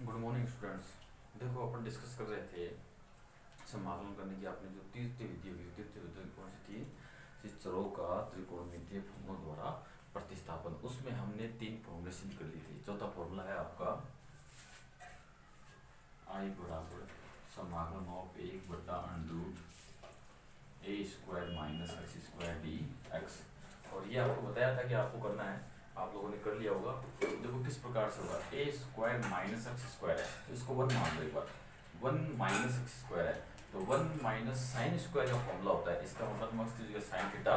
Good morning students. देखो अपन discuss कर रहे थे समाकलन करने की। आपने जो तृतीय विधि हुई, तृतीय विधि कौन सी थी? चरों का त्रिकोणमितीय फॉर्मूला द्वारा प्रतिस्थापन। उसमें हमने 3 फॉर्मूले सिद्ध कर लिए थे। चौथा फॉर्मूला है आपका आई बराबर समाकलन of 1/√a² minus x² dx। और ये आपको बताया था कि आपको करना है, आप लोगों ने कर लिया होगा। देखो किस प्रकार से होगा, a² माइनस x² है तो इसको 1 मान लो। एक बार 1 माइनस x² है तो 1 माइनस साइन स्क्वायर का फॉर्मूला होता है। इसका मतलब हम इसकी जगह साइन थीटा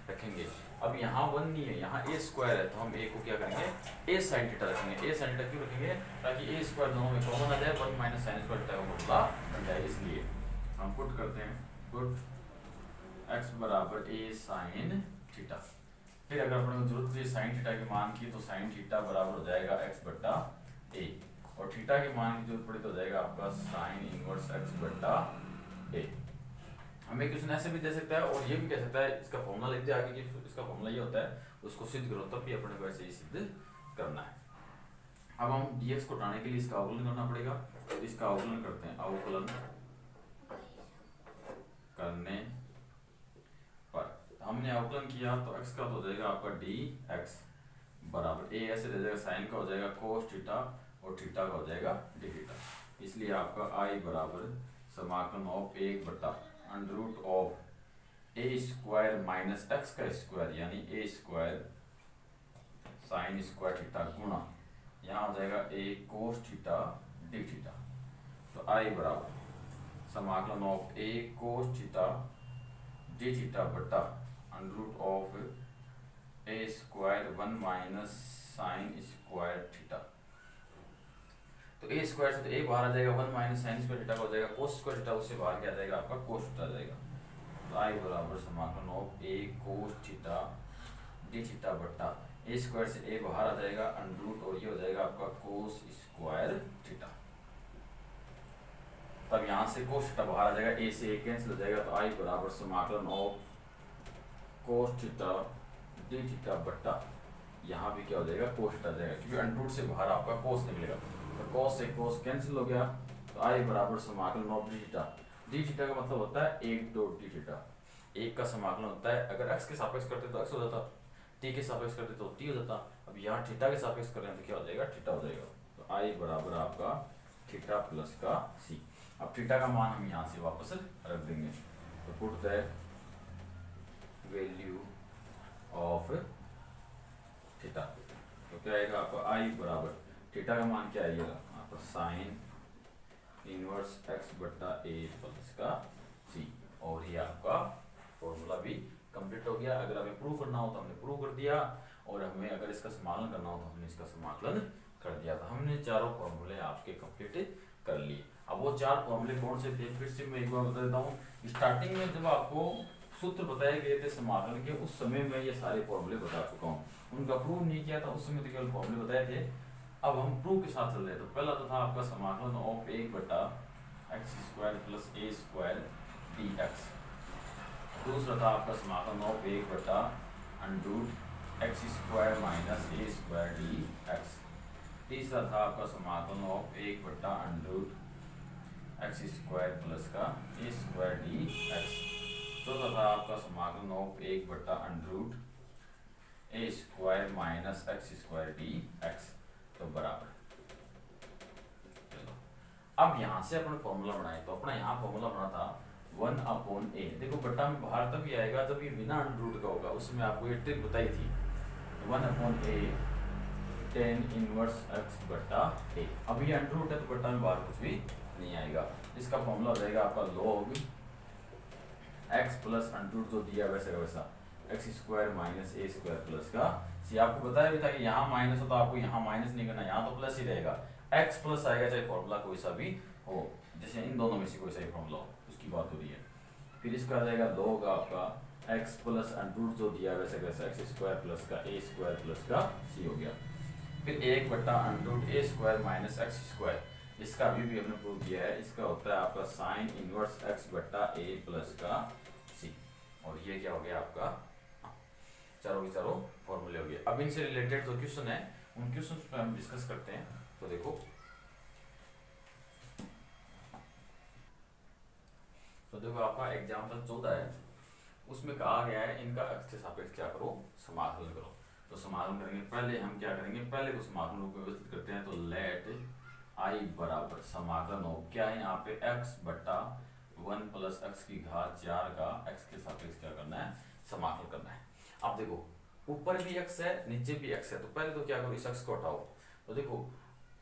रखेंगे। अब यहाँ 1 नहीं है, यहाँ a² है तो हम a को क्या करेंगे, a साइन थीटा रखेंगे। a साइन थीटा क्यों रखेंगे? ताकि a² दोनों में कॉमन आ जाए, 1 माइनस साइन स्क्वायर थीटा का फॉर्मूला बन जाए। इसलिए हम पुट करते हैं, पुट x बराबर a साइन थीटा। फिर अगर अपने को जरूरत है साइन थीटा के मान की तो साइन थीटा बराबर हो जाएगा x बट्टा a, और थीटा के मान की जरूरत पड़ी तो हो जाएगा आपका साइन इनवर्स x बट्टा a। हमें क्वेश्चन ऐसे भी दे सकता है और ये भी कह सकता है, इसका फॉर्मूला लिख दे आगे कि इसका फॉर्मूला ये होता है, उसको सिद्ध करो तब भी अपने को ऐसे ही सिद्ध करना है। अब हम dx को हटाने के लिए इसका अवकलन करना पड़ेगा, तो इसका अवकलन करते हैं। अवकलन करने हमने अवकलन किया तो x का तो हो जाएगा आपका dx बराबर a ऐसे दे जाएगा, साइन का हो जाएगा cos थीटा और थीटा का हो जाएगा d थीटा। इसलिए आपका i बराबर समाकलन ऑफ 1/√a² माइनस x का स्क्वायर यानी a² साइन स्क्वायर थीटा गुणा यहाँ हो जाएगा a cos theta d theta. तो i बराबर समाकलन of a cos theta d theta बटा √a² 1 minus sine square theta. तो a² से तो a बाहर आ जाएगा, 1 माइनस साइन स्क्वायर थीटा का हो जाएगा cos स्क्वायर थीटा, उससे बाहर क्या आ जाएगा आपका cos थीटा आ जाएगा। तो i बराबर समाकलन of a cos theta d theta बटा a² से a बाहर आ जाएगा √ और ये हो जाएगा आपका cos स्क्वायर थीटा। तब यहाँ से cos थीटा बाहर आ जाएगा, a से a कैंसिल हो जाएगा। तो i बराबर समाकलन of cos theta d theta बटा यहाँ भी क्या हो जाएगा cos थीटा आ जाएगा, क्योंकि √ से बाहर आपका cos निकलेगा। तो cos से cos कैंसिल हो गया। तो i बराबर समाकलन of d theta. d theta का मतलब होता है 1/d थीटा। 1 का समाकलन होता है, अगर x के सापेक्ष करते तो x हो जाता, t के सापेक्ष करते तो t हो जाता। अब यहाँ थीटा के सापेक्ष कर रहे हैं तो क्या हो जाएगा, थीटा हो जाएगा। तो i बराबर आपका थीटा प्लस का c। अब थीटा का मान हम यहाँ से वापस रख देंगे। तो put the value of theta. तो क्या आएगा आपका i बराबर थीटा का मान क्या आएगा आपका साइन इनवर्स x बट्टा a प्लस का c। और ये आपका फॉर्मूला भी कंप्लीट हो गया। अगर हमें प्रूव करना हो तो हमने प्रूव कर दिया, और हमें अगर इसका समाकलन करना हो तो हमने इसका समाकलन कर दिया था। हमने चारों फॉर्मूले आपके कंप्लीट कर लिए। अब वो 4 फॉर्मूले कौन से थे फिर से मैं एक बार बता देता हूँ। स्टार्टिंग में जब आपको सूत्र बताए गए थे समाकलन के, उस समय में ये सारे फॉर्मूले बता चुका हूँ। उनका प्रूव नहीं किया था, उस समय तो केवल फॉर्मूले बताए थे। अब हम प्रूव के साथ चल रहे। तो पहला तो था आपका समाकलन of 1/x² plus a² dx। दूसरा था आपका समाकलन of 1/√x² minus a² dx। तीसरा था आपका समाकलन ऑफ 1/√x² प्लस का a² dx। चौथा था आपका समाकलन of 1/√a² minus x² dx। तो बराबर, अब यहाँ से अपन फॉर्मूला बनाए। तो अपना यहाँ फॉर्मूला बना था 1/a। देखो बट्टा में बाहर तभी आएगा जब ये बिना √ का होगा। उसमें आपको ये ट्रिक बताई थी, 1/a tan इनवर्स x बट्टा a। अब ये √ है तो बट्टा में बाहर कुछ भी नहीं आएगा। इसका फॉर्मूला हो जाएगा आपका log x प्लस √ जो दिया वैसे का वैसा x² माइनस a² प्लस का c। आपको बताया भी था कि यहाँ माइनस हो तो आपको यहाँ माइनस नहीं करना, यहाँ तो प्लस ही रहेगा। x प्लस आएगा चाहे फॉर्मूला कोई सा भी हो, जैसे इन दोनों में से कोई सा ही फॉर्मूला हो उसकी बात हो रही है। फिर इसका आ जाएगा log आपका x प्लस √ जो दिया वैसे वैसा x² प्लस का a² प्लस का c हो गया। फिर 1/√a² माइनस x²। इसका अभी भी हमने प्रूव किया है। इसका होता है आपका साइन इनवर्स x बट्टा a प्लस का c। और ये क्या हो गया आपका, चारों के चारों फॉर्मूले हो गए। अब इनसे रिलेटेड जो क्वेश्चन है उन क्वेश्चन पे हम डिस्कस करते हैं। तो देखो तो देखो आपका एग्जाम्पल 14 है, उसमें कहा गया है इनका x के सापेक्ष क्या करो, समाकलन करो। तो समाकलन करेंगे, पहले हम क्या करेंगे, पहले को समाकलन रूप में व्यवस्थित करते हैं। तो लेट I बराबर समाकलन हो क्या है यहाँ पे x बट्टा 1 प्लस x की घात 4 का x के सापेक्ष क्या करना है, समाकलन करना है। अब देखो ऊपर भी x है नीचे भी x है, तो पहले तो क्या करो, इस x को हटाओ। तो देखो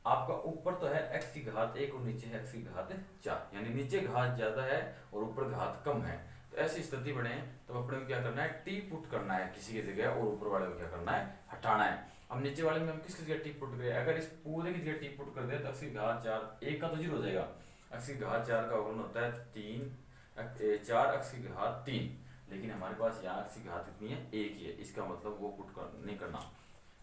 आपका ऊपर तो है x की घात 1 और नीचे है x की घात 4, यानी नीचे घात ज्यादा है और ऊपर घात कम है। तो ऐसी स्थिति बने तो अपने को क्या करना है, टी पुट करना है किसी की जगह और ऊपर वाले को क्या करना है, हटाना है। अब नीचे वाले में हम किसकी जगह टी पुट करें, अगर इस पूरे की जगह टी पुट कर दे तो x की घात 4, 1 का तो 0 हो जाएगा, x की घात 4 का अवकलन होता है 4 x की घात 3, लेकिन हमारे पास यहाँ x की घात कितनी है, 1 ही है, इसका मतलब वो पुट नहीं करना।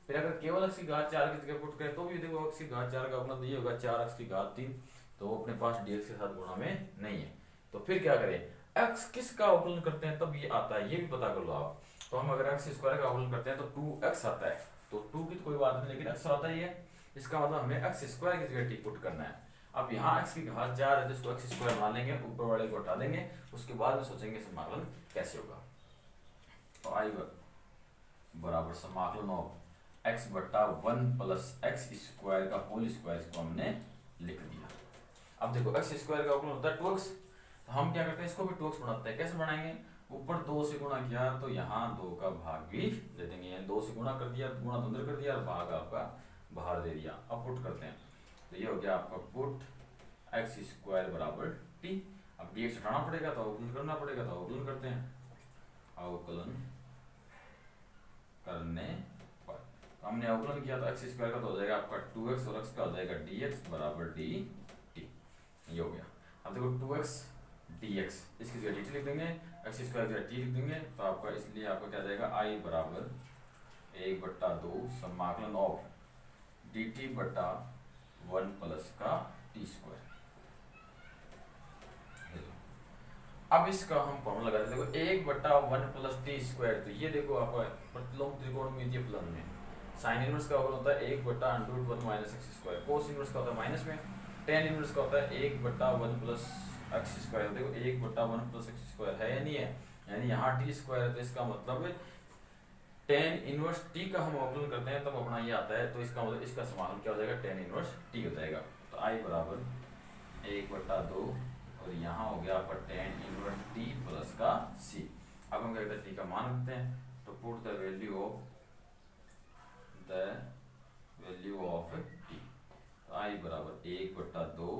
फिर अगर केवल x की घात 4 की जगह पुट करें तो भी देखो x की घात 4 का अवकलन ये होगा 4x की घात 3, तो अपने पास dx के साथ गुणा में नहीं है। तो फिर क्या करें, x किसका अवकलन करते हैं तब ये आता है, ये भी पता कर लो आप। तो हम अगर x स्क्वायर का अवकलन करते हैं तो 2x आता है, तो 2 की तो कोई बात नहीं, लेकिन x आता ही है, इसका मतलब हमें x स्क्वायर की जगह टी पुट करना है। अब यहाँ x की घात 4 है तो इसको x स्क्वायर बना लेंगे, ऊपर वाले को हटा देंगे, उसके बाद में सोचेंगे समाकलन कैसे होगा। तो आई बराबर समाकलन ऑफ x बट्टा 1 प्लस x स्क्वायर का होल स्क्वायर, इसको हमने लिख दिया। अब देखो x स्क्वायर का अवकलन होता है 2x, तो हम क्या करते हैं, इसको भी 2x बनाते हैं। कैसे बनाएंगे, ऊपर 2 से गुणा किया तो यहाँ 2 का भाग भी दे देंगे, यानी 2 से गुणा कर दिया, गुणा तो अंदर कर दिया और भाग आपका बाहर दे दिया। अब पुट करते हैं, तो ये हो गया आपका पुट x स्क्वायर बराबर t। अब dx हटाना पड़ेगा तो अवकलन करना पड़ेगा, तो अवकलन करते हैं। अवकलन करने पर हमने अवकलन किया तो x स्क्वायर का तो हो जाएगा आपका 2x और x का हो जाएगा dx बराबर dt, ये हो गया। अब देखो 2x dx, इसकी जगह dt लिख देंगे, x स्क्वायर की जगह t लिख देंगे, तो आपका इसलिए आपका क्या जाएगा, I बराबर 1/2 समाकलन ऑफ dt बट्टा 1 प्लस का t स्क्वायर। अब इसका हम फॉर्मूला लगा देते हैं, 1/1 प्लस टी स्क्वायर, तो ये देखो आपका प्रतिलोम त्रिकोणमितीय फलन में साइन इनवर्स का अवकलन होता है 1/√1 minus x square, cos inverse का होता है माइनस में, टेन इनवर्स का होता है 1/1 प्लस x स्क्वायर। देखो 1/1 प्लस x स्क्वायर है या नहीं है, यानी यहाँ t स्क्वायर है, तो इसका मतलब टेन इनवर्स t का हम अवकलन करते हैं तब अपना ये आता है, तो इसका मतलब इसका समाकलन क्या हो जाएगा, टेन इनवर्स t हो जाएगा। तो I बराबर 1/2 और यहाँ हो गया आपका टेन इनवर्स t प्लस का c। अब हम क्या करते हैं, t का मान रखते हैं, तो put the value of t, तो I बराबर 1/2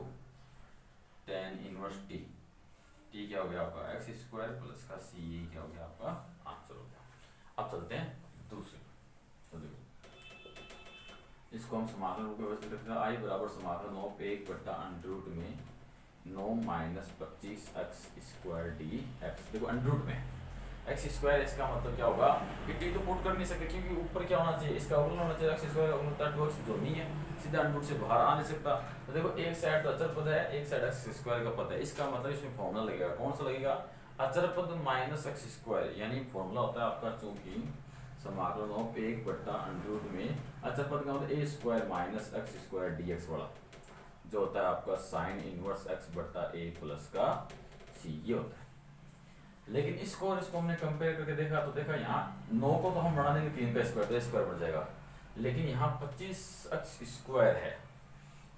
टेन इनवर्स t, t क्या हो गया आपका x स्क्वायर प्लस का c, ये क्या हो गया आपका आंसर हो गया। अब चलते हैं दूसरे, तो देखो इसको हम समाकलन रूप में व्यवस्थित करते हैं। I बराबर समाकलन ऑफ 1/√2 में 9 माइनस 25x स्क्वायर dx। देखो अंडरूट में x स्क्वायर, इसका मतलब क्या होगा कि t तो पुट कर नहीं सकते क्योंकि ऊपर क्या होना चाहिए, इसका अवकलन होना चाहिए, x स्क्वायर अवकलन होता है 2x, जो नहीं है सीधा अंडरूट से बाहर आ नहीं सकता। तो देखो एक साइड तो अचर पद है, एक साइड x स्क्वायर का पद है, इसका मतलब इसमें फॉर्मूला लगेगा, कौन सा लगेगा, अचर पद माइनस x स्क्वायर, यानी फॉर्मूला होता है आपका चूंकि समाकलन ऑफ 1/√2 में अचर पद का मतलब a square minus x square dx वाला, जो होता है आपका साइन इनवर्स x बट्टा a प्लस का c, ये होता है। लेकिन इसको और इसको हमने कंपेयर करके देखा, तो देखा यहाँ 9 को तो हम बढ़ा देंगे 3 का स्क्वायर, तो स्क्वायर बढ़ जाएगा, लेकिन यहाँ 25x स्क्वायर है,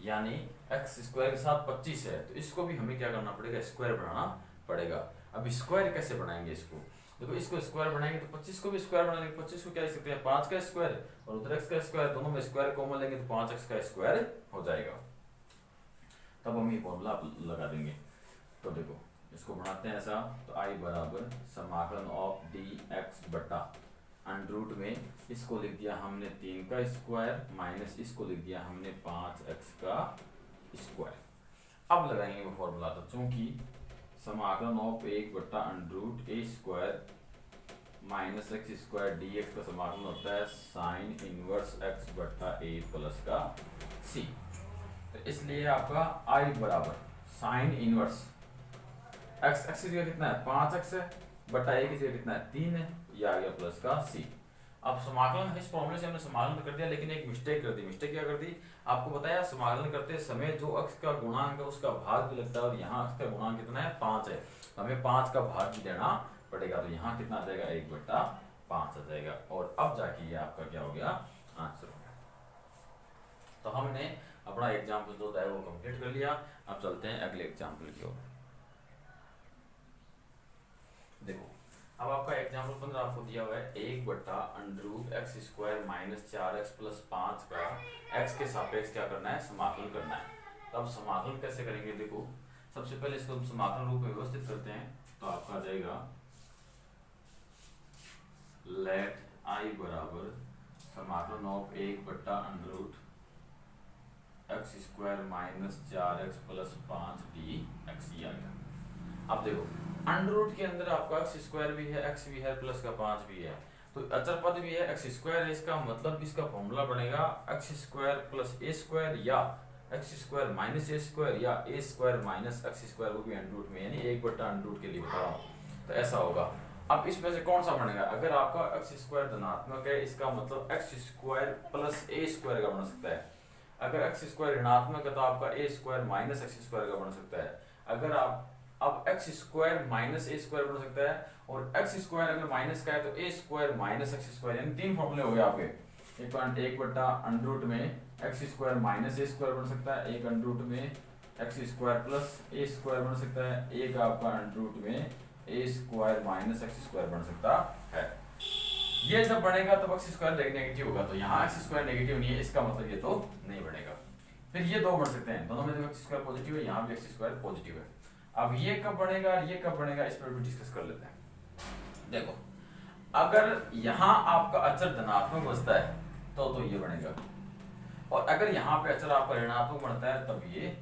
यानी x स्क्वायर के साथ 25 है, तो इसको भी हमें क्या करना पड़ेगा, स्क्वायर बढ़ाना पड़ेगा। अब स्क्वायर कैसे बनाएंगे इसको, देखो इसको स्क्वायर बनाएंगे तो 25 को भी स्क्वायर बनाएंगे, 25 को क्या लिख सकते हैं 5 का स्क्वायर और उधर x का स्क्वायर, दोनों में स्क्वायर कॉमन लेंगे तो 5x का स्क्वायर हो जाएगा, तब हम ये फॉर्मूला लगा देंगे। तो देखो इसको बनाते हैं ऐसा, तो I बराबर समाकलन ऑफ dx बटा अंडरूट में इसको लिख दिया हमने 3 का स्क्वायर माइनस इसको लिख दिया हमने 5x का स्क्वायर। अब लगाएंगे वो फॉर्मूला, तो चूंकि समाकलन of 1/√a square minus x square dx का समाकलन होता है साइन इनवर्स x बटा a प्लस का c, तो इसलिए आपका I बराबर साइन इनवर्स x की जगह कितना है 5x है, बटा a की जगह कितना है 3 है, ये आ गया प्लस का c। अब समाकलन इस फॉर्मूले से हमने समाकलन कर दिया, लेकिन एक मिस्टेक कर दी। मिस्टेक क्या कर दी, आपको बताया समाकलन करते समय जो अक्ष का गुणांक है उसका भाग भी लगता है, और यहाँ अक्ष का गुणांक कितना है 5 है, तो हमें 5 का भाग भी देना पड़ेगा। तो यहाँ कितना आ जाएगा 1/5 आ जाएगा, और अब जाके ये आपका क्या हो गया आंसर हो गया। तो हमने अपना एग्जाम्पल जो है वो कंप्लीट कर लिया। अब चलते हैं अगले एग्जाम्पल की ओर। देखो अब आपका एग्जाम्पल 15 आपको दिया हुआ है 1/√x² - 4x + 5 का x के सापेक्ष क्या करना है, समाकलन करना है। तो अब समाकलन कैसे करेंगे, देखो सबसे पहले इसको हम समाकलन रूप में व्यवस्थित करते हैं। तो आपका आ जाएगा लेट I बराबर समाकलन ऑफ 1/√x² - 4x + 5 dx आ गया। अब देखो अंडर रूट के अंदर आपका x² भी है, x भी है, प्लस का 5 भी है, तो अचर पद भी है, x² है, इसका मतलब इसका फॉर्मूला बनेगा x² + a² या x² - a² या a² - x², वो भी अंडर रूट में, यानी 1/√, के लिए बता रहा हूँ। तो ऐसा होगा। अब इसमें से कौन सा बनेगा, अगर आपका x² धनात्मक है इसका मतलब x² + a² का बन सकता है। अगर x² ऋणात्मक है तो आपका a² - x² का बन सकता है। अगर आप अब x² - a² बन सकता है, और x² अगर माइनस का है तो a² - x², यानी 3 फॉर्मूले हो गए आपके। एक √1 में x² - a² बन सकता है, एक √2 में x² + a² बन सकता है, एक आपका √2 में a² - x² बन सकता है। ये जब बनेगा तब x² नेगेटिव होगा, तो यहाँ x² नेगेटिव नहीं है, इसका मतलब ये तो नहीं बनेगा। फिर ये दो बन सकते हैं, दोनों में देखो x² पॉजिटिव है, यहाँ भी x² पॉजिटिव है। अब ये कब बनेगा, ये कब बनेगा, इस पर भी डिस्कस कर लेते हैं। देखो अगर यहाँ आपका अचर धनात्मक बचता है तो ये बनेगा, और अगर यहाँ पे अचर आपका ऋणात्मक बनता है तब ये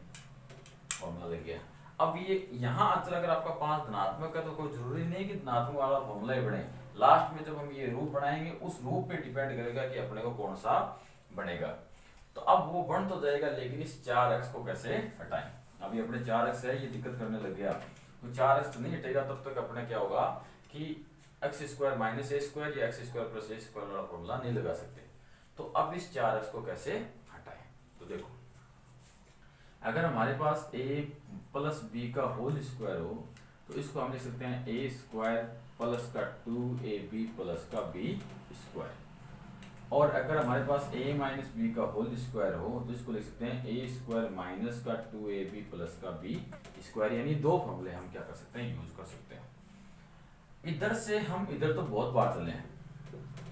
फॉर्मूला लग गया। अब ये यहाँ अचर अगर आपका 5 धनात्मक है तो कोई जरूरी नहीं कि धनात्मक वाला फॉर्मूला ही बने, लास्ट में जब हम ये रूप बनाएंगे उस रूप पे डिपेंड करेगा कि अपने को कौन सा बनेगा। तो अब वो बन तो जाएगा, लेकिन इस 4x को कैसे हटाएं। अभी अपने 4x है, ये दिक्कत करने लग गया, तो 4x तो नहीं हटेगा तब तक अपने क्या होगा कि x² - a² या x² + a² वाला फॉर्मूला नहीं लगा सकते। तो अब इस 4x को कैसे हटाएं, तो देखो अगर हमारे पास a + b का होल स्क्वायर हो तो इसको हम लिख सकते हैं a² + का 2ab + का b², और अगर हमारे पास a - b का होल स्क्वायर हो तो इसको लिख सकते हैं a² - का 2ab + का b², यानी दो फॉर्मूले हम क्या कर सकते हैं, यूज कर सकते हैं। इधर से हम इधर तो बहुत बार चले हैं,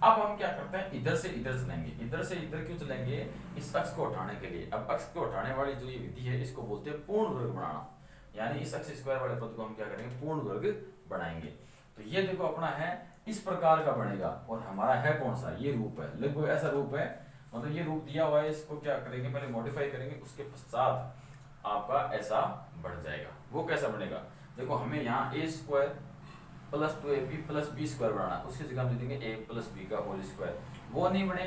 अब हम क्या करते हैं इधर से इधर चलेंगे। इधर से इधर क्यों चलेंगे, इस अक्ष को हटाने के लिए। अब अक्ष को हटाने वाली जो ये विधि है इसको बोलते हैं पूर्ण वर्ग बनाना, यानी इस x² वाले पद को हम क्या करेंगे, पूर्ण वर्ग बनाएंगे। तो ये देखो अपना है इस प्रकार का बनेगा, और हमारा है कौन सा, ये रूप है, लगभग ऐसा रूप है, मतलब ये रूप दिया हुआ है, इसको क्या करेंगे पहले मॉडिफाई करेंगे, उसके पश्चात आपका ऐसा बढ़ जाएगा। वो कैसा बनेगा, देखो हमें यहाँ a² + 2ab + b² बनाना, उसकी जगह हम लिखेंगे a + b का होल स्क्वायर। वो नहीं बने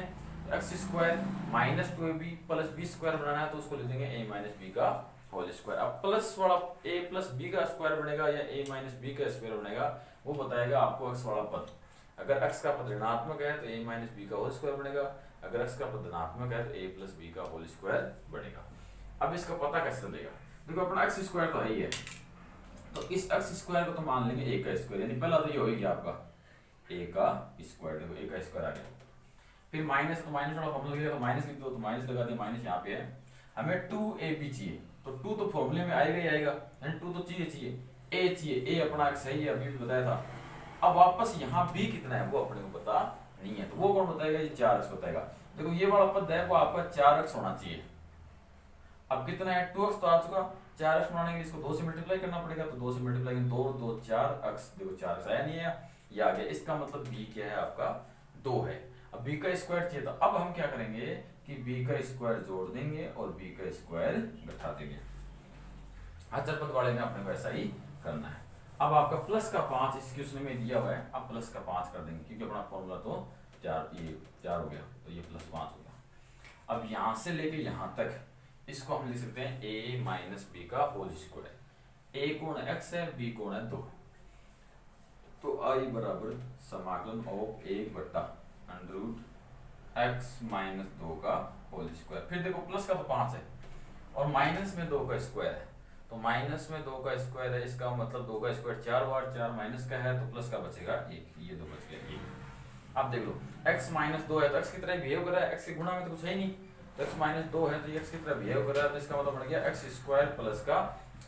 x² - 2ab + b² बनाना है, तो उसको लिखेंगे a - b का होल स्क्वायर। अब प्लस वाला a + b का स्क्वायर बनेगा या a - b का स्क्वायर बनेगा, वो बताएगा आपको अक्ष वाला पद। अगर अक्ष का पद ऋणात्मक है तो a - b का होल स्क्वायर बनेगा, अगर अक्ष का पद धनात्मक है तो a + b का होल स्क्वायर बनेगा। अब इसका पता कैसे चलेगा, देखो अपना x² तो है ही है, तो इस x² को तो मान लेंगे a का स्क्वायर, यानी पहला तो ये हो गया आपका a का स्क्वायर। देखो a का स्क्वायर आ गया, फिर माइनस, तो माइनस वाला फॉर्मूला लिखा तो माइनस लिख दो, तो माइनस लगा दिया, माइनस यहाँ पे है। हमें 2ab चाहिए, तो 2 तो फॉर्मूले में आएगा ही आएगा, यानी 2 तो चाहिए, a चाहिए, a अपना सही है, अभी भी बताया था। अब वापस यहाँ b कितना है वो अपने को पता नहीं है, तो वो कौन बताएगा, ये 4x बताएगा। देखो ये वाला पद है वो आपका 4x होना चाहिए। अब कितना है 2x तो आ चुका, 4x बनाने के लिए इसको 2 से मल्टीप्लाई करना पड़ेगा, तो 2 से मल्टीप्लाई 2 2 4x, देखो 4x आया नहीं है, ये आ गया। इसका मतलब b क्या है आपका 2 है। अब b का स्क्वायर चाहिए, तो अब हम क्या करेंगे कि b का स्क्वायर जोड़ देंगे और b का स्क्वायर घटा देंगे। अचर पद वाले में अपने को ऐसा ही करना है। अब आपका प्लस का 5 इस क्वेश्चन में दिया हुआ है, अब प्लस का 5 कर देंगे, क्योंकि अपना फॉर्मूला तो 4 हो गया, तो ये +5 हो गया। अब यहाँ से लेके यहाँ तक इसको हम लिख सकते हैं a - b का होल स्क्वायर। a कोण x है, b कोण है 2, तो i बराबर समाकलन of 1/√x² under root x minus 2 का होल स्क्वायर। फिर देखो प्लस का तो 5 है और माइनस में 2 का स्क्वायर है, तो माइनस में 2 का स्क्वायर है, इसका मतलब 2 का स्क्वायर 4 बार, 4 माइनस का है तो प्लस का बचेगा 1, ये 2 बच गया 1। अब देख लो x माइनस 2 है तो x की तरह बिहेव कर रहा है, x के गुणा में तो कुछ है ही नहीं, तो x माइनस 2 है तो ये x की तरह बिहेव कर रहा है, तो इसका मतलब बन गया x स्क्वायर प्लस का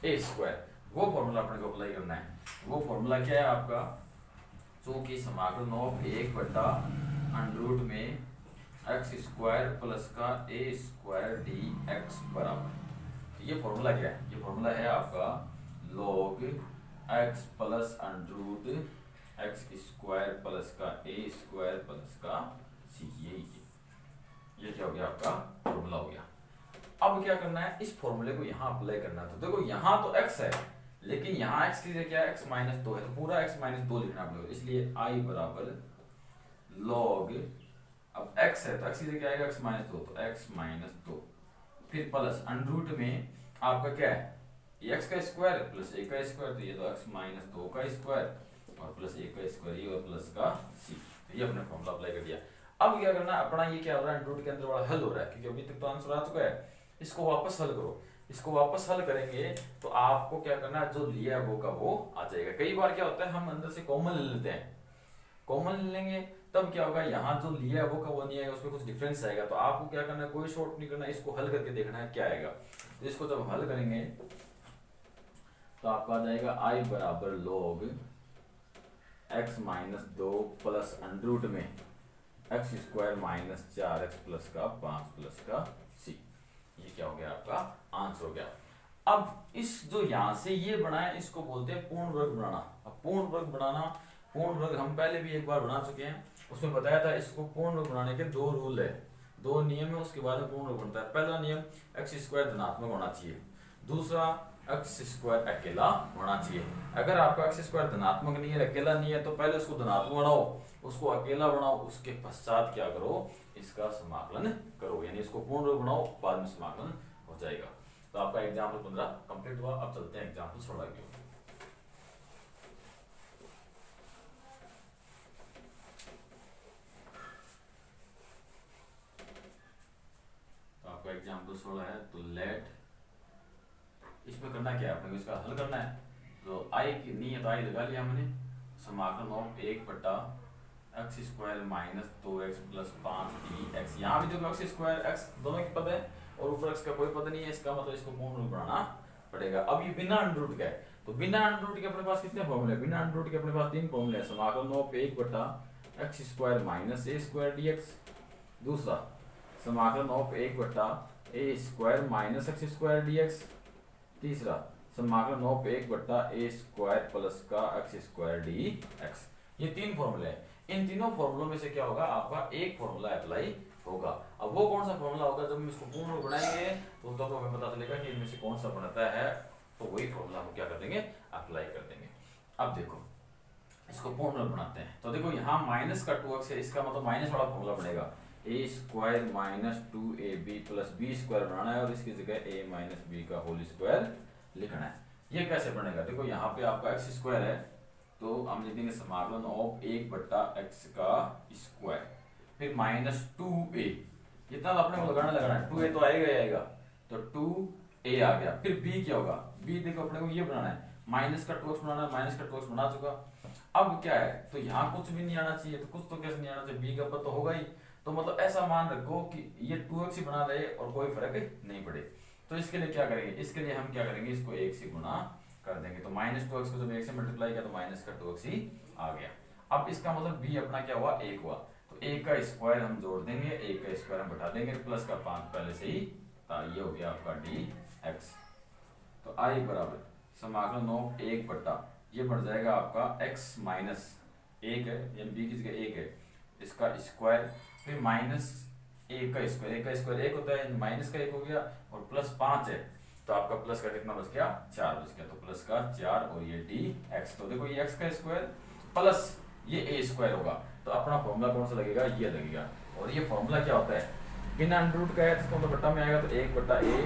a स्क्वायर। वो फॉर्मूला अपने को अप्लाई करना है। वो फॉर्मूला क्या है आपका, चूंकि समाकलन ऑफ 1 बटा अंडर रूट में x स्क्वायर प्लस का a स्क्वायर dx बराबर, तो ये फॉर्मूला क्या है, ये फॉर्मूला है आपका log x plus under root x square plus का a स्क्वायर प्लस का c, ये क्या हो गया आपका फॉर्मूला हो गया। अब क्या करना है, इस फॉर्मूले को यहाँ अप्लाई करना है। तो देखो यहाँ तो x है लेकिन यहाँ x की जगह क्या है, x माइनस 2 है, तो पूरा x माइनस 2 लिखना पड़ेगा, इसलिए i बराबर log, अब x है तो x की जगह क्या आएगा, x माइनस 2, तो x माइनस 2 फिर प्लस अंडर रूट में आपका क्या है, ये x का स्क्वायर प्लस a का स्क्वायर, तो ये तो x माइनस 2 का स्क्वायर और प्लस a का स्क्वायर, ये और प्लस का c, तो ये अपने फॉर्मूला अप्लाई कर दिया। अब क्या करना है, अपना ये क्या हो रहा है, अंडर रूट के अंदर वाला हल हो रहा है, क्योंकि अभी तक तो आंसर आ चुका है, इसको वापस हल करो। इसको वापस हल करेंगे तो आपको क्या करना है, जो लिया है वो का वो आ जाएगा। कई बार क्या होता है, हम अंदर से कॉमन ले लेते हैं, कॉमन ले लेंगे तब क्या होगा, यहाँ जो लिया है वो का वो नहीं आएगा, उसमें कुछ डिफरेंस आएगा। तो आपको क्या करना है, कोई शॉर्ट नहीं करना, इसको हल करके देखना है क्या आएगा। तो इसको जब हल करेंगे तो आपको आ जाएगा i बराबर log x minus 2 plus under root में X square minus 4x plus का 5 प्लस का c, ये क्या हो गया आपका आंसर हो गया। अब इस जो यहाँ से ये बना है इसको बोलते हैं पूर्ण वर्ग बनाना। अब पूर्ण वर्ग बनाना, पूर्ण वर्ग हम पहले भी एक बार बना चुके हैं, उसमें बताया था इसको पूर्ण वर्ग बनाने के 2 रूल है, 2 नियम है, उसके बाद में पूर्ण वर्ग बनता है। पहला नियम एक्स स्क्वायर धनात्मक होना चाहिए, दूसरा एक्स स्क्वायर अकेला होना चाहिए। अगर आपका एक्स स्क्वायर धनात्मक नहीं है, अकेला नहीं है, तो पहले उसको धनात्मक बनाओ, उसको अकेला बनाओ, उसके पश्चात क्या करो, इसका समाकलन करो, यानी इसको पूर्ण वर्ग बनाओ, बाद में समाकलन हो जाएगा। तो आपका एग्जाम्पल 15 कंप्लीट हुआ। अब चलते हैं एग्जाम्पल 16 के ऊपर। तो आपका एग्जाम्पल 16 है, तो लेट, इसमें करना क्या है, अपने को इसका हल करना है। तो आई की नहीं है तो आई लगा लिया हमने, समाकलन ऑफ 1 बटा x square minus 2x plus 5dx। यहाँ भी देखो एक्स स्क्वायर एक्स दोनों के पद है और ऊपर एक्स का कोई पद नहीं है, इसका मतलब इसको पूर्ण रूप बनाना पड़ेगा। अब ये बिना अंडर रूट का है, तो बिना अंडर रूट के अपने पास कितने फॉर्मूले हैं, बिना अंडर रूट के अपने पास 3 फॉर्मूले हैं। समाकलन ऑफ 1 बटा x square minus a square dx, दूसरा समाकलन ऑफ 1 बटा a square minus x square dx, तीसरा समाकलन ऑफ 1 बटा a स्क्वायर प्लस का एक्स स्क्वायर dx। ये 3 फॉर्मूले हैं। इन तीनों फॉर्मूलों में से क्या होगा, आपका एक फॉर्मूला अप्लाई होगा। अब वो कौन सा फॉर्मूला होगा, जब हम इसको पूर्ण रूप बनाएंगे तो तब हमें पता चलेगा कि इनमें से कौन सा बनता है, तो वही फॉर्मूला हम क्या कर देंगे, अप्लाई कर देंगे। अब देखो इसको पूर्ण रूप बनाते हैं, तो देखो यहाँ माइनस का 2x है, इसका मतलब माइनस वाला फॉर्मूला बनेगा, a square minus 2ab plus b square बनाना है और इसकी जगह a माइनस b का होल स्क्वायर लिखना है। ये कैसे बनेगा, देखो यहाँ पे आपका एक्स स्क्वायर है तो हम लिखेंगे समाकलन ऑफ 1 बटा एक्स का स्क्वायर, फिर माइनस 2a, इतना तो अपने को लगाना है, 2a तो आएगा ही आएगा, तो 2a आ गया। फिर b क्या होगा, b देखो अपने को ये बनाना है, माइनस का 2x बनाना है, माइनस का 2x बना चुका। अब क्या है, तो यहाँ कुछ भी नहीं आना चाहिए, तो कुछ तो कैसे नहीं आना चाहिए, b का पद तो होगा ही, तो मतलब ऐसा मान रखो कि ये 2x ही बना रहे और कोई फर्क नहीं पड़े। तो इसके लिए क्या करेंगे, इसके लिए हम क्या करेंगे, इसको 1 से गुना कर देंगे, तो माइनस 2x को जब 1 से मल्टीप्लाई किया तो माइनस का 2x ही आ गया। अब इसका मतलब b अपना क्या हुआ, 1 हुआ, तो 1 का स्क्वायर हम जोड़ देंगे, 1 का स्क्वायर हम घटा देंगे, प्लस का 5 पहले से ही था, ये हो गया आपका dx। तो i बराबर समाकलन ऑफ 1 बटा, ये बढ़ जाएगा आपका x माइनस 1 है, यानी b की जगह 1 है, इसका स्क्वायर, फिर माइनस 1 का स्क्वायर, 1 का स्क्वायर 1 होता है, माइनस का 1 हो गया, और प्लस 5 है, तो आपका प्लस का कितना बच गया, 4 बच गया, तो प्लस का 4 और ये dx। तो देखो ये x का स्क्वायर प्लस ये a स्क्वायर होगा, तो अपना फॉर्मूला कौन सा लगेगा, ये लगेगा। और ये फॉर्मूला क्या होता है, बिना अंडर रूट का है तो इसको बट्टा में आएगा, तो 1 बटा a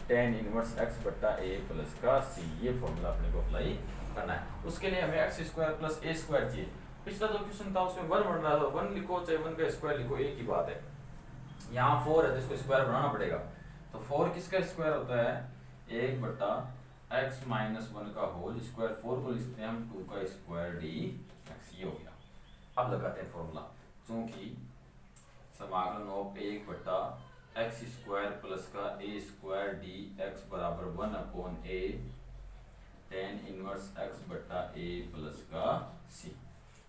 tan इनवर्स x बटा a प्लस का c, ये फॉर्मूला अपने को अप्लाई करना है। उसके लिए हमें x square plus a square चाहिए, पिछला जो क्वेश्चन था उसमें 1 बन रहा था, 1 लिखो चाहे 1 का स्क्वायर लिखो एक ही बात है। यहाँ 4 है तो इसको स्क्वायर बनाना पड़ेगा। तो 4 किसका स्क्वायर होता है? 1 बटा x माइनस 1 का होल स्क्वायर। 4 को लिखते हैं हम 2 का स्क्वायर डी एक्स। ये हो गया। अब लगाते हैं फॉर्मूला, क्योंकि समाकलन ऑफ 1 बटा एक्स स्क्वायर प्लस का ए स्क्वायर डी एक्स बराबर 1 अपॉन ए टेन इनवर्स एक्स बटा ए प्लस का सी,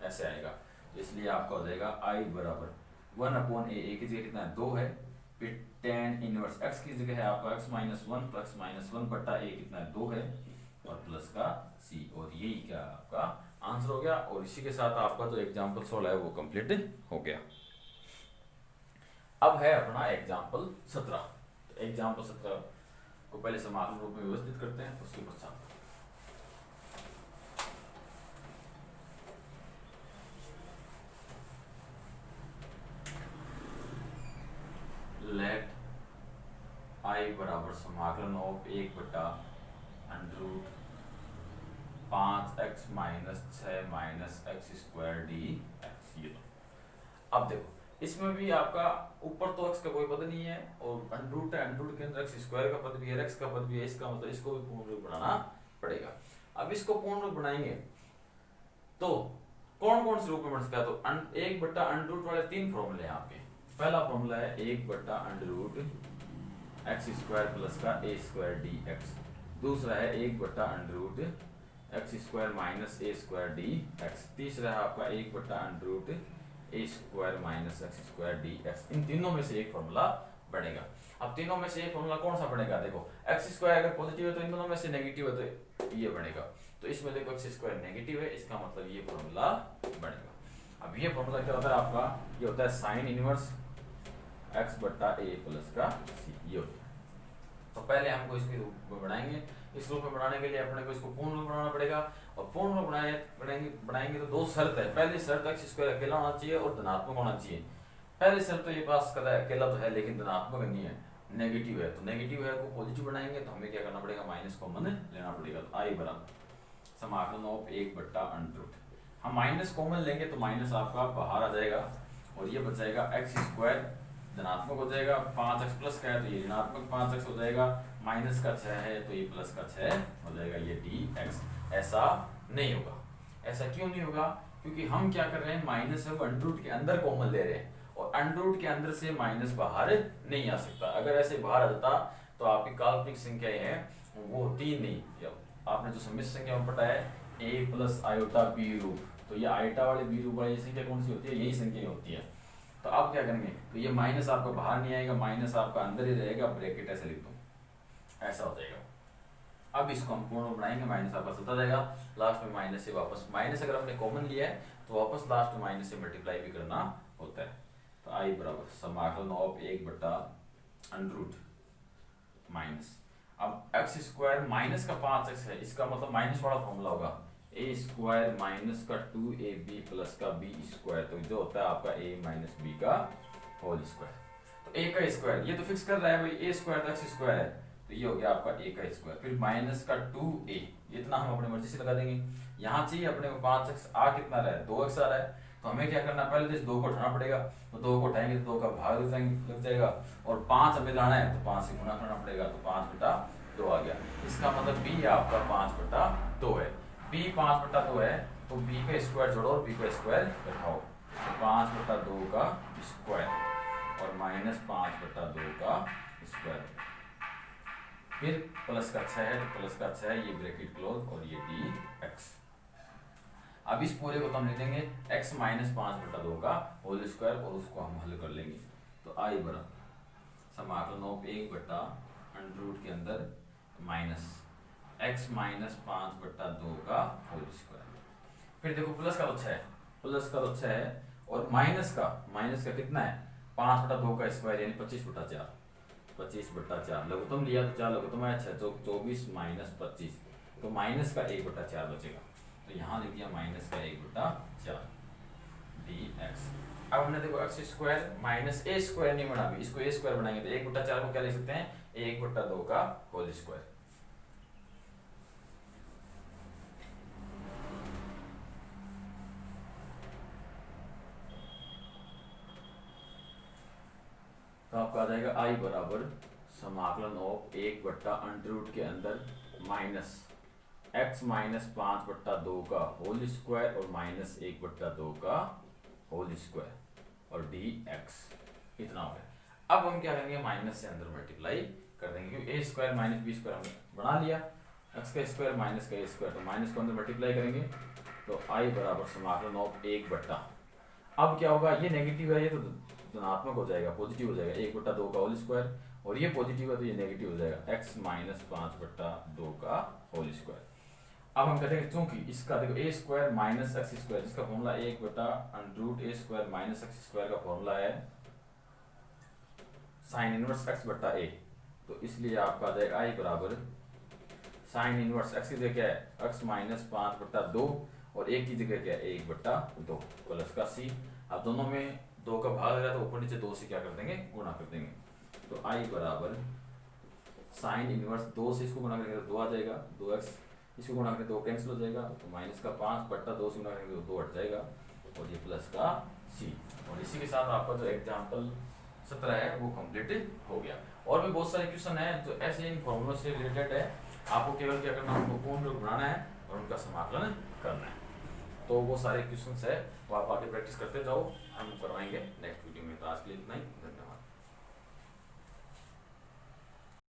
ऐसे आएगा। तो इसलिए आपका हो जाएगा आई बराबर 1 अपॉन ए की जगह कितना है 2 है, फिर टेन इनवर्स एक्स की जगह है आपका एक्स माइनस 1 प्लस माइनस 1 बटा ए कितना है 2 है, और प्लस का सी। और यही क्या आपका आंसर हो गया। और इसी के साथ आपका जो एग्जाम्पल 16 है वो कंप्लीट हो गया। अब है अपना एग्जाम्पल 17। तो एग्जाम्पल 17 को पहले समाकलन रूप में व्यवस्थित करते हैं, उसके पश्चात लेट आई बराबर समाकलन ऑफ 1 बटा under root 5x minus 6 minus x square D x. ये तो अब देखो इसमें भी आपका ऊपर तो x का कोई पद नहीं है, और अंडर रूट है, अंडर रूट के अंदर x स्क्वायर का पद भी है, x का पद भी है, इसका मतलब इसको भी पूर्ण रूप बनाना पड़ेगा। अब इसको पूर्ण रूप बनाएंगे तो कौन कौन से रूप में बन सकता है? तो 1 बटा अंडर रूट वाले 3 फॉर्मूले हैं आपके। पहला फॉर्मूला है 1 बटा under root x square plus का ए स्क्वायर डी एक्स। दूसरा है 1 बटा under root x square minus A square D X. तीसरा है आपका 1 बटा under root A square minus x square D X. इन तीनों में से एक फॉर्मूला बनेगा। अब तीनों में से एक फॉर्मूला कौन सा बनेगा? देखो एक्स स्क्वायर अगर पॉजिटिव है तो इन दोनों में से नेगेटिव है तो ये बनेगा। तो इसमें देखो एक्स स्क्वायर नेगेटिव है, इसका मतलब ये फॉर्मूला बनेगा। अब ये फॉर्मूला क्या होता है आपका? ये होता है साइन इनवर्स एक्स बटा ए प्लस का सी। ये होता है। तो पहले हमको इसके रूप में बनाएंगे। इस रूप में बनाने के लिए अपने को इसको पूर्ण रूप बनाना पड़ेगा, और पूर्ण रूप बनाएंगे तो 2 शर्त है। पहली शर्त एक्स स्क्वायर अकेला होना चाहिए और धनात्मक होना चाहिए। पहली शर्त तो ये पास कर है, अकेला तो है लेकिन धनात्मक नहीं है, नेगेटिव है। तो नेगेटिव है को पॉजिटिव बनाएंगे तो हमें क्या करना पड़ेगा? माइनस कॉमन लेना पड़ेगा। तो आई बराबर समाकलन ऑफ 1 बटा अंडर रूट, हम माइनस कॉमन लेंगे तो माइनस आपका बाहर आ जाएगा, और ये बच जाएगा एक्स स्क्वायर धनात्मक हो जाएगा, 5x प्लस का है तो ये ऋणात्मक 5x हो जाएगा, माइनस का 6 है तो ये प्लस का 6 हो जाएगा, ये dx। ऐसा नहीं होगा। ऐसा क्यों नहीं होगा? क्योंकि हम क्या कर रहे हैं, माइनस है वो अंडर रूट के अंदर कॉमन ले रहे हैं, और अंडर रूट के अंदर से माइनस बाहर नहीं आ सकता। अगर ऐसे बाहर आ जाता तो आपकी काल्पनिक संख्या है वो 3 नहीं, आपने जो सम्मिश्र संख्या में पढ़ा है a प्लस आयोटा b रूप, तो ये आयोटा वाले b रूप वाली संख्या कौन सी होती है? यही संख्या होती है। तो आप क्या करेंगे? तो ये माइनस आपका बाहर नहीं आएगा, माइनस आपका अंदर ही रहेगा, ब्रैकेट ऐसे लिख दो, ऐसा हो जाएगा। अब इसको हम पूर्ण बनाएंगे, माइनस आपका चलता जाएगा, लास्ट में माइनस से वापस, माइनस अगर हमने कॉमन लिया है तो वापस लास्ट में माइनस से मल्टीप्लाई भी करना होता है। तो आई बराबर समाकलन ऑफ 1 बटा अंडर रूट माइनस, अब एक्स स्क्वायर माइनस का 5x है, इसका मतलब माइनस वाला फॉर्मूला होगा ए स्क्वायर माइनस का 2ab प्लस का b स्क्वायर, तो जो होता है आपका a माइनस b का होल स्क्वायर। तो a का स्क्वायर ये तो फिक्स कर रहा है भाई, a स्क्वायर तो x स्क्वायर है, तो ये हो गया आपका a का स्क्वायर, फिर माइनस का 2a, इतना हम अपनी मर्जी से लगा देंगे। यहाँ चाहिए अपने को 5x, आ कितना रहा है? 2x आ रहा है, तो हमें क्या करना, पहले तो इस 2 को उठाना पड़ेगा, तो 2 को उठाएंगे तो 2 का भाग लग जाएगा, और 5 हमें लाना है तो 5 से गुणा करना पड़ेगा, तो 5 बटा 2 आ गया। इसका मतलब b आपका 5 बटा 2 है, b 5 बटा 2 है, तो b का स्क्वायर जोड़ो और b का स्क्वायर घटाओ, तो 5 बटा 2 का स्क्वायर और माइनस 5 बटा 2 का स्क्वायर, फिर प्लस का 6 है तो प्लस का 6, ये ब्रैकेट क्लोज और ये dx। अब इस पूरे को तो हम लिख देंगे x माइनस 5 बटा 2 का होल स्क्वायर, और उसको हम हल कर लेंगे। तो आई बराबर समाकलन ऑफ 1 बटा अंडर रूट के अंदर माइनस x माइनस 5 बटा 2 का होल स्क्वायर, फिर देखो प्लस का तो 6 है, प्लस का तो 6 है, और माइनस का कितना है? 5 बटा 2 का स्क्वायर यानी 25 बटा 4, 25 बटा 4 लघुत्तम लिया तो 4 लघुत्तम है 6, तो 24 माइनस 25, तो माइनस का 1 बटा 4 बचेगा, तो यहाँ लिख दिया माइनस का 1 बटा 4 dx। अब हमने देखो x square minus A square नहीं बना, भी इसको ए स्क्वायर बनाएंगे तो 1 बटा 4 को क्या लिख सकते हैं? 1 बटा 2 का होल स्क्वायर। तो आपका आ जाएगा आई बराबर समाकलन ऑफ 1/√, के अंदर माइनस x माइनस 5/2 का होल स्क्वायर और माइनस 1/2 का होल स्क्वायर और dx, इतना हो गया। अब हम क्या करेंगे, माइनस से अंदर मल्टीप्लाई कर देंगे, क्योंकि ए स्क्वायर माइनस बी स्क्वायर हमने बना लिया, एक्स का स्क्वायर माइनस का स्क्वायर, तो माइनस को अंदर मल्टीप्लाई करेंगे तो आई बराबर समाकलन ऑफ 1/, अब क्या होगा, ये नेगेटिव है, ये तो धनात्मक हो जाएगा, पॉजिटिव हो जाएगा, 1/2 का होल स्क्वायर, और ये पॉजिटिव है तो ये नेगेटिव हो जाएगा, x माइनस 5/2 का होल स्क्वायर। अब हम कहते हैं चूंकि इसका देखो ए स्क्वायर माइनस एक्स स्क्वायर, जिसका formula 1/√a square minus x square का फॉर्मूला है साइन इनवर्स x बट्टा a, तो इसलिए आपका आ जाएगा आई बराबर साइन इनवर्स x की जगह क्या है, x माइनस 5/2 और एक की जगह क्या है 1/2 प्लस का c। अब दोनों में 2 का भाग है तो ऊपर नीचे 2 से क्या कर देंगे, गुणा कर देंगे, तो आई बराबर साइन इनवर्स 2 से इसको गुणा करेंगे तो 2 आ जाएगा, 2x, इसको गुणा करेंगे तो कैंसिल हो जाएगा, तो माइनस का 5/2 से गुणा करेंगे तो 2 हट जाएगा और ये प्लस का c। और इसी के साथ आपका जो एग्जाम्पल 17 है वो कंप्लीट हो गया। और भी बहुत सारे क्वेश्चन है जो ऐसे इन फॉर्मूलों से रिलेटेड है, आपको केवल क्या करना है, उनको पूर्ण रूप बनाना है और उनका समाकलन करना है। तो वो सारे क्वेश्चंस है वो आप आगे प्रैक्टिस करते जाओ, हम करवाएंगे नेक्स्ट वीडियो में। तो आज के लिए इतना ही, धन्यवाद।